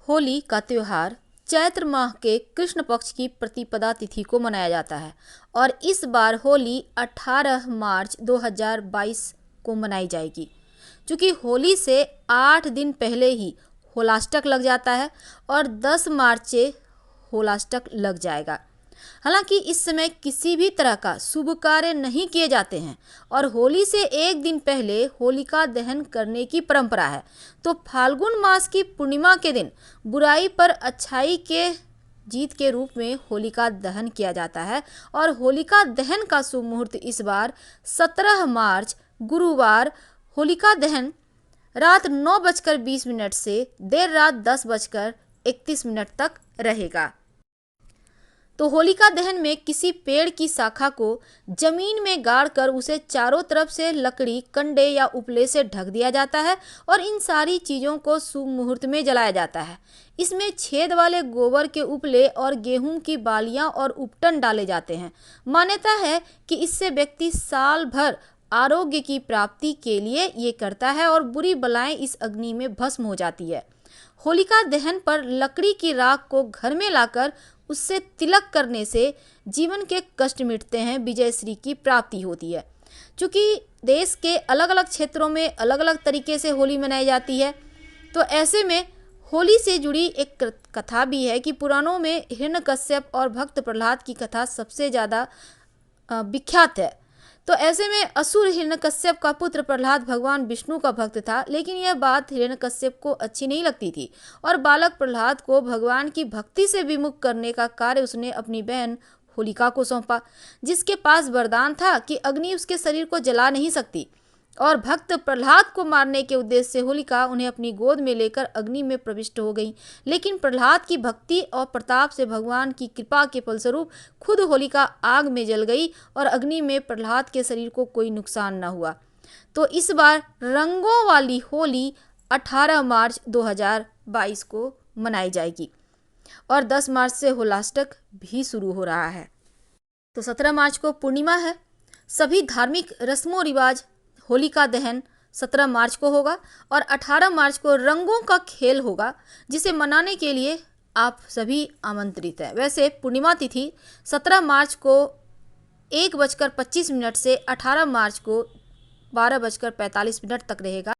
होली का त्योहार चैत्र माह के कृष्ण पक्ष की प्रतिपदा तिथि को मनाया जाता है और इस बार होली 18 मार्च 2022 को मनाई जाएगी। क्योंकि होली से 8 दिन पहले ही होलाष्टक लग जाता है और 10 मार्च से होलाष्टक लग जाएगा। हालांकि इस समय किसी भी तरह का शुभ कार्य नहीं किए जाते हैं और होली से एक दिन पहले होलिका दहन करने की परंपरा है। तो फाल्गुन मास की पूर्णिमा के दिन बुराई पर अच्छाई के जीत के रूप में होलिका दहन किया जाता है और होलिका दहन का शुभ मुहूर्त इस बार 17 मार्च गुरुवार होलिका दहन रात 9:20 से देर रात 10:31 तक रहेगा। तो होलिका दहन में किसी पेड़ की शाखा को जमीन में गाड़कर उसे चारों तरफ से लकड़ी, कंडे या उपले से ढक दिया जाता है और इन सारी चीज़ों को शुभ मुहूर्त में जलाया जाता है। इसमें छेद वाले गोबर के उपले और गेहूं की बालियां और उपटन डाले जाते हैं। मान्यता है कि इससे व्यक्ति साल भर आरोग्य की प्राप्ति के लिए ये करता है और बुरी बलाएं इस अग्नि में भस्म हो जाती है। होलिका दहन पर लकड़ी की राख को घर में लाकर उससे तिलक करने से जीवन के कष्ट मिटते हैं, विजय श्री की प्राप्ति होती है। क्योंकि देश के अलग अलग क्षेत्रों में अलग अलग तरीके से होली मनाई जाती है, तो ऐसे में होली से जुड़ी एक कथा भी है कि पुराणों में हिरण्यकश्यप और भक्त प्रहलाद की कथा सबसे ज़्यादा विख्यात है। तो ऐसे में असुर हिरण्यकश्यप का पुत्र प्रहलाद भगवान विष्णु का भक्त था, लेकिन यह बात हिरण्यकश्यप को अच्छी नहीं लगती थी और बालक प्रहलाद को भगवान की भक्ति से विमुख करने का कार्य उसने अपनी बहन होलिका को सौंपा, जिसके पास वरदान था कि अग्नि उसके शरीर को जला नहीं सकती। और भक्त प्रहलाद को मारने के उद्देश्य से होलिका उन्हें अपनी गोद में लेकर अग्नि में प्रविष्ट हो गई, लेकिन प्रहलाद की भक्ति और प्रताप से भगवान की कृपा के फलस्वरूप खुद होलिका आग में जल गई और अग्नि में प्रहलाद के शरीर को कोई नुकसान न हुआ। तो इस बार रंगों वाली होली 18 मार्च 2022 को मनाई जाएगी और 10 मार्च से होलाष्टक भी शुरू हो रहा है। तो 17 मार्च को पूर्णिमा है। सभी धार्मिक रस्मों रिवाज होलिका दहन 17 मार्च को होगा और 18 मार्च को रंगों का खेल होगा, जिसे मनाने के लिए आप सभी आमंत्रित हैं। वैसे पूर्णिमा तिथि 17 मार्च को 1:25 से 18 मार्च को 12:45 तक रहेगा।